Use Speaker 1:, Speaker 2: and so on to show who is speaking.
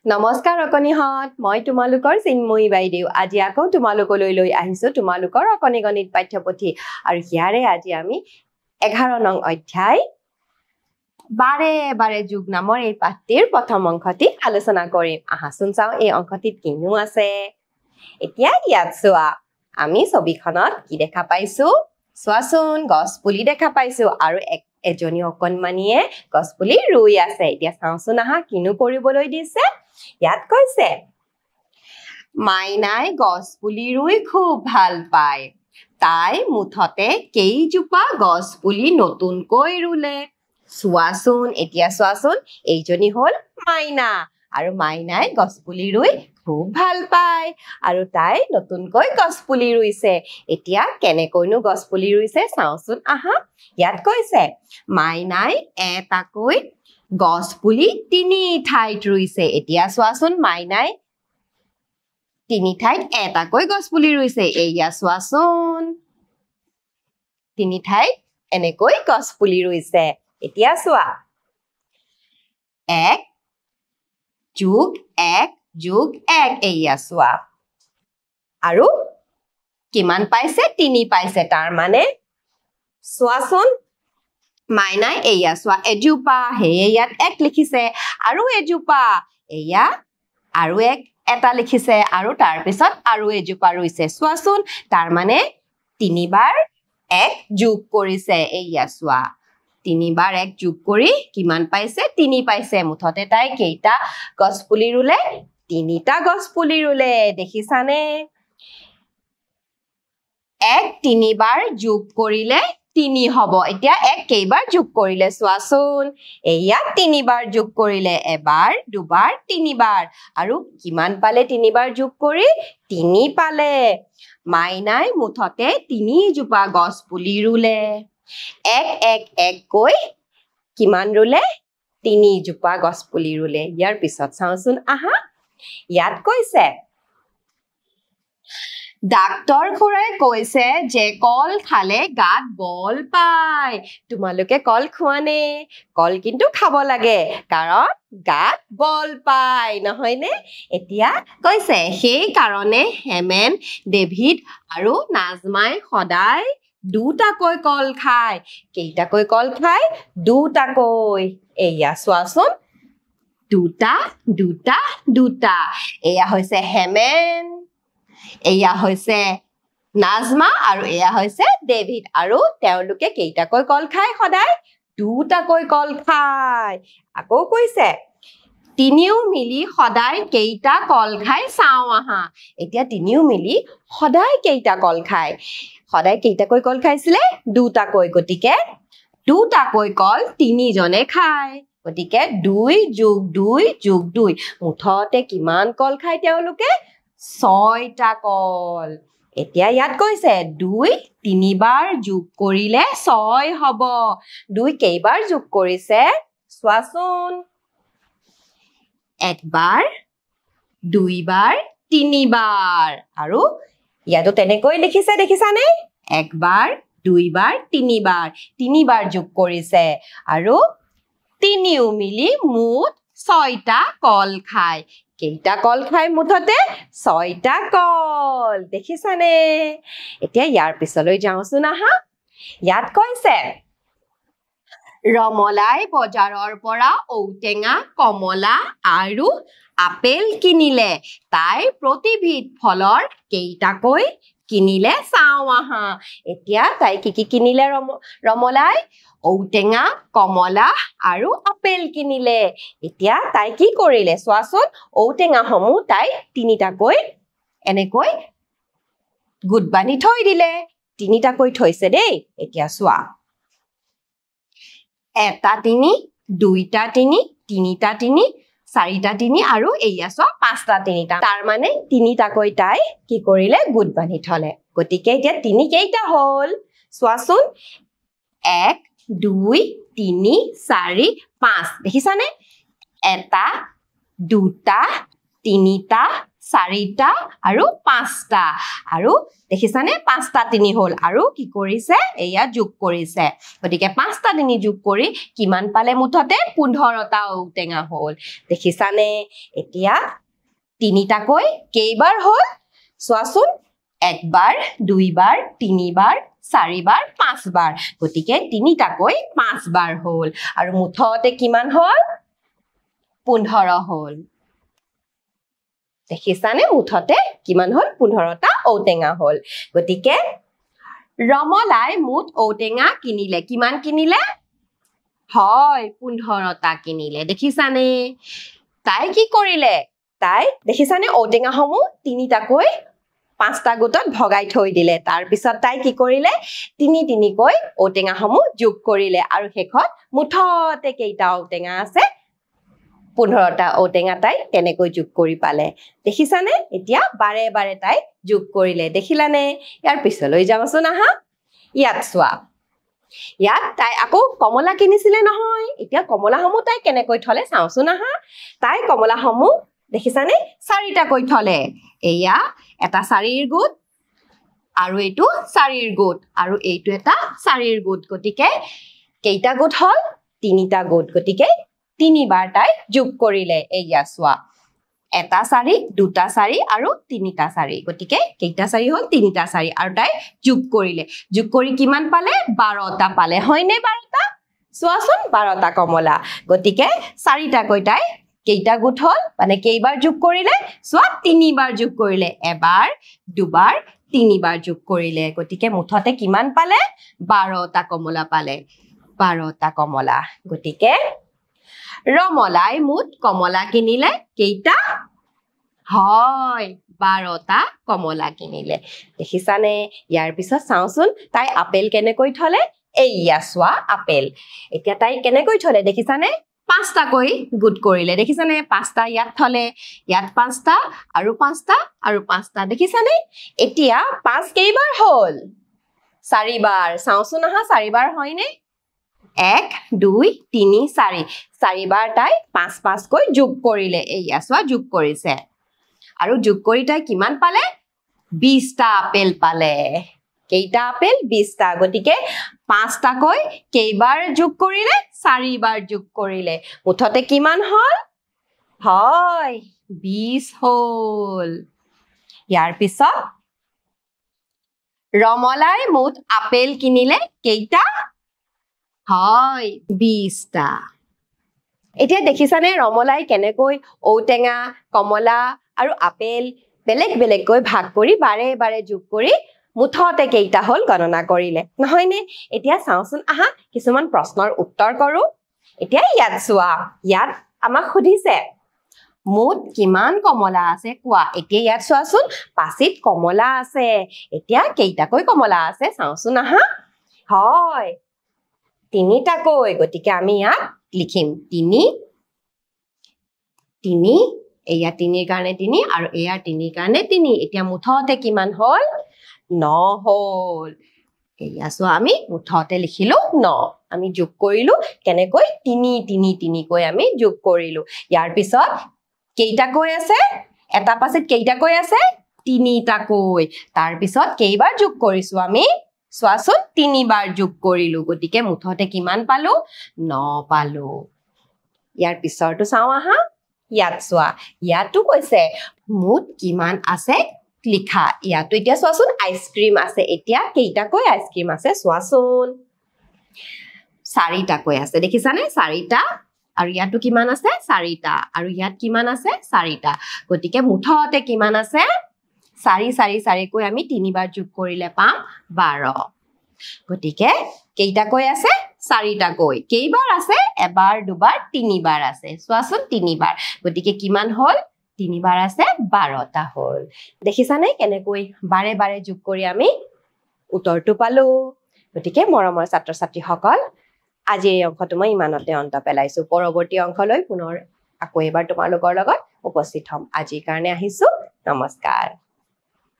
Speaker 1: নমস্কাৰ অকনিহত মই তোমালোকৰ চিন্ময়ী বাইদেউ আজি আকৌ তোমালোকলৈ লৈ আহিছো তোমালোকৰ অকনি গণিত পাঠ্যপুথি আৰু হিয়াৰে আজি আমি 11 নং অধ্যায় বাৰে বাৰে যোগ নামৰ এই পাঠটিৰ প্ৰথম অংশটি আলোচনা কৰিম আহাচোন চাও এই অংশটিত কিনো আছে এতিয়া ইয়াত চোৱা আমি ছবিখনত কি দেখা পাইছো চোৱাচোন গছপুলি দেখা পাইছো আৰু এজনী অকনমানিয়ে গছপুলি ৰুই আছে এতিয়া চাওচোন আহা কিনো কৰিবলৈ দিছে ইয়াত কৈছে মাইনাই গছপুলি ৰুই খুব ভাল পায় তাই মুঠতে কেইজোপা গছপুলি নতুনকৈ ৰুলে চোৱাচোন এতিয়া চোৱাচোন এইজনী হল মাইনা আৰু মাইনাই গছপুলি ৰুই খুব ভাল পায় আৰু তাই নতুনকৈ গছপুলি ৰুইছে এতিয়া কেনেকৈনো গছপুলি ৰুইছে চাওচোন আহা ইয়াত কৈছে মাইনাই এটাকৈ গছপুলি তিনি ঠাইত ৰুইছে এতিয়া চোৱাচোন মাইনাই তিনি ঠাইত এটাকৈ গছপুলি ৰুইছে এয়া চোৱাচোন তিনি ঠাইত এনেকৈ গছপুলি ৰুইছে এতিয়া চোৱা 1 যোগ 1 যোগ 1 এয়া চোৱা আৰু কিমান পাইছে 3 পাইছে তাৰ মানে চোৱাচোন মাইনাই এয়া চোৱা এজোপা হেয়ে ইয়াত 1 লিখিছে আৰু এজোপা এয়া আৰু এটা লিখিছে আৰু তাৰ পিছত আৰু এজোপা ৰুইছে চোৱাচোন তাৰ মানে 3 বাৰ 1 যোগ কৰিছে এয়া চোৱা 3 বাৰ 1 যোগ কৰি কিমান পাইছে 3 পাইছে মুঠতে তাই কেইটা গছপুলি ৰুলে 3টা গছপুলি ৰুলে দেখিছানে 1 3 বাৰ যোগ কৰিলে 3 হ'ব এতিয়া 1 কেইবাৰ যোগ কৰিলে চোৱাচোন এয়া 3 বাৰ যোগ কৰিলে এবাৰ দুবাৰ 3 বাৰ আৰু কিমান পালে 3 বাৰ যোগ কৰি 3 পালে মাইনাই মুঠতে 3 জোপা গছপুলি ৰুলে 1 1 1 কৈ কিমান ৰুলে 3 জোপা গছপুলি ৰুলে ইয়াৰ পিছত চাওচোন আহা ইয়াত কৈছে ডাক্তৰ খুৰাই কৈছে যে কল খালে গাত বল পায় তোমালোকে কল খোৱানে কল কিন্তু খাব লাগে কাৰণ গাত বল পায় নহয়নে এতিয়া কৈছে সেই কাৰণে হেমেন ডেভিড আৰু নাজমাই সদায় দুটাকৈ কল খায় কেইটাকৈ কল খায় দুটাকৈ এয়া চোৱাচোন দুটা দুটা দুটা এয়া হৈছে হেমেন এয়া হৈছে নাজমা আৰু এয়া হৈছে ডেভিড আৰু তেওঁলোকে কেইটাকৈ কল খায় সদায় দুটাকৈ কল খায় আকৌ কৈছে তিনিও মিলি সদায় কেইটা কল খায় চাও আহা এতিয়া তিনিও মিলি সদায় কেইটা কল খায় সদায় কেইটাকৈ কল খাইছিলে দুটাকৈ গতিকে দুটাকৈ কল তিনিজনে খায় গতিকে 2 যোগ 2 যোগ 2 মুঠতে কিমান কল খায় তেওঁলোকে 6টা কল এতিয়া ইয়াত কৈছে 2 3 বাৰ যোগ কৰিলে 6 হ'ব 2 কেইবাৰ যোগ কৰিছে চোৱাচোন 1 বাৰ 2 বাৰ 3 বাৰ আৰু ইয়াতো তেনেকৈ লিখিছে দেখিছানে 1 বাৰ 2 বাৰ 3 বাৰ যোগ কৰিছে আৰু তিনিও মিলি মুঠ 6টা কল খায় কেইটা কল খায় মুঠতে 6টা কল দেখিছানে এতিয়া ইয়াৰ পিছলৈ যাওঁচোন আহা ইয়াত কৈছে ৰমলাই বজাৰৰ পৰা ঔটেঙা কমলা আৰু আপেল কিনিলে তাই প্ৰতিবিধ ফলৰ কেইটাকৈ কিনিলে চাও আহা এতিয়া তাই কি কিনিলে ৰমলাই ঔটেঙা কমলা আৰু আপেল কিনিলে এতিয়া তাই কি কৰিলে চোৱাচোন ঔটেঙা সমূহ তাই 3টাকৈ এনেকৈ গুড বান্ধি থৈ দিলে 3টাকৈ থৈছে দেই এতিয়া চোৱা 1টা 3 2টা 3 3টা 3 4টা 3 আৰু এয়া চোৱা 5টা 3টা তাৰ মানে 3টাকৈ তাই কি কৰিলে গুড বান্ধি থলে গতিকে এতিয়া 3 কেইটা হল চোৱাচোন 1 2 3 4 5 দেখিছানে 1টা 2টা 3টা 4টা আৰু 5টা আৰু দেখিছানে 5টা 3 হল আৰু কি কৰিছে এয়া যোগ কৰিছে গতিকে 5টা 3 যোগ কৰি কিমান পালে মুঠতে 15টা ঔটেঙা হল দেখিছানে এতিয়া 3টা কৈ কেইবাৰ হল চোৱাচোন একবাৰ দুইবাৰ তিনিবাৰ চাৰিবাৰ পাঁচবাৰ গতিকে 3টা কৈ 5 বাৰ হল আৰু মুঠতে কিমান হল 15 হল দেখিছানে মুঠতে কিমান হল 15টা ঔটেঙা হল গতিকে ৰমলাই মুঠ ঔটেঙা কিনিলে কিমান কিনিলে হয় 15টা কিনিলে দেখিছানে তাই কি কৰিলে তাই দেখিছানে ঔটেঙা সমূহ 3টা কৈ 5টা গোটত ভগাই থৈ দিলে তাৰ পিছত তাই কি কৰিলে 3 কৈ ঔটেঙা সমূহ যোগ কৰিলে আৰু শেষত মুঠতে কেইটা ঔটেঙা আছে 15টা ঔটেঙা তাই কেনেকৈ যোগ কৰি পালে দেখিছানে এতিয়া বাৰে বাৰে তাই যোগ কৰিলে দেখিলানে ইয়াৰ পিছলৈ যাওঁচোন আহা ইয়াত চোৱা ইয়াত তাই আকৌ কমলা কিনিছিলে নহয় এতিয়া কমলা সমূহ তাই কেনেকৈ থলে চাওঁচোন আহা তাই কমলা সমূহ দেখিছানে 4টা কৈ থলে এয়া এটা 4ৰ গোট আৰু এইটো 4ৰ গোট আৰু এইটো এটা 4ৰ গোট গতিকে কেইটা গোট হল 3টা গোট গতিকে 3 বাৰ তাই যোগ কৰিলে এয়া চোৱা এটা 4 দুটা 4 আৰু 3টা 4 গতিকে কেইটা 4 হল 3টা 4 আৰু তাই যোগ কৰিলে যোগ কৰি কিমান পালে 12টা পালে হয়নে 12টা চোৱাচোন 12টা কমলা গতিকে 4টা কৈ তাই কেইটা গোট হল মানে কেইবাৰ যোগ কৰিলে চোৱা 3 বাৰ যোগ কৰিলে এবাৰ দুবাৰ 3 বাৰ যোগ কৰিলে গতিকে মুঠতে কিমান পালে 12টা কমলা পালে 12টা কমলা গতিকে ৰমলাই মুঠ কমলা কিনিলে কেইটা হয় 12টা কমলা কিনিলে দেখিছানে ইয়াৰ পিছত চাওঁচোন তাই আপেল কেনেকৈ থলে এইয়া চোৱা আপেল এতিয়া তাই কেনেকৈ থলে দেখিছানে 5টা কৈ গোট কৰিলে দেখিছানে 5টা ইয়াত থলে ইয়াত 5টা আৰু 5টা আৰু 5টা দেখিছানে এতিয়া 5 কেইবাৰ হল 4 বাৰ চাওঁচোন আহা 4 বাৰ হয়নে 1 2 3 4 4 বাৰ তাই 5 কৈ যোগ কৰিলে এইয়া চোৱা যোগ কৰিছে আৰু যোগ কৰি তাই কিমান পালে 20টা আপেল পালে কেইটা আপেল 20টা গতিকে 5টা কৈ কেইবাৰ যোগ কৰিলে 4 বাৰ যোগ কৰিলে মুঠতে কিমান হল হয় 20 হল ইয়াৰ পিছত ৰমলাই মুঠ আপেল কিনিলে কেইটা হয় 20টা এতিয়া দেখিছানে ৰমলাই কেনেকৈ ঔটেঙা কমলা আৰু আপেল বেলেগ বেলেগকৈ ভাগ কৰি বাৰে বাৰে যোগ কৰি মুঠতে কেইটা হল গণনা কৰিলে নহয়নে এতিয়া চাওঁচোন আহা কিছুমান প্ৰশ্নৰ উত্তৰ কৰো এতিয়া ইয়াত চোৱা ইয়াত আমাক সুধিছে মুঠ কিমান কমলা আছে কোৱা এতিয়া ইয়াত চোৱাচোন পাচিত কমলা আছে এতিয়া কেইটাকৈ কমলা আছে চাওঁচোন আহা হয় 3টা কৈ গতিকে আমি ইয়াত লিখিম 3 এয়া 3ৰ কাৰণে 3 আৰু এয়া 3ৰ কাৰণে 3 এতিয়া মুঠতে কিমান হল 9 হল এয়া চোৱা আমি মুঠতে লিখিলো 9 আমি যোগ কৰিলো কেনেকৈ 3 কৈ আমি যোগ কৰিলো ইয়াৰ পিছত কেইটা কৈ আছে এটা পাচিত কেইটা কৈ আছে 3টা কৈ তাৰ পিছত কেইবাৰ যোগ কৰিছো আমি চোৱাচোন 3 বাৰ যোগ কৰিলো গতিকে মুঠতে কিমান পালো 9 পালো ইয়াৰ পিছৰটো চাও আহা ইয়াত চোৱা ইয়াতো কৈছে মুঠ কিমান আছে লিখা ইয়াতো এতিয়া চোৱাচোন আইসক্ৰীম আছে এতিয়া কেইটা কৈ আইসক্ৰীম আছে চোৱাচোন 4টা কৈ আছে দেখিছানে 4টা আৰু ইয়াতো কিমান আছে 4টা আৰু ইয়াত কিমান আছে 4টা গতিকে মুঠতে কিমান আছে 4 কৈ আমি 3 বাৰ যোগ কৰিলে পাম 12 গতিকে কেইটা কৈ আছে 4টা কৈ কেইবাৰ আছে এবাৰ দুবাৰ 3 বাৰ আছে চোৱাচোন 3 বাৰ গতিকে কিমান হল 3 বাৰ আছে 12টা হল দেখিছানে কেনেকৈ বাৰে বাৰে যোগ কৰি আমি উত্তৰটো পালো গতিকে মৰমৰ ছাত্ৰ ছাত্ৰীসকল আজিৰ এই অংশটো মই ইমানতে অন্ত পেলাইছো পৰৱৰ্তী অংশলৈ পুনৰ আকৌ এবাৰ তোমালোকৰ লগত উপস্থিত হ'ম আজিৰ কাৰণে আহিছো নমস্কাৰ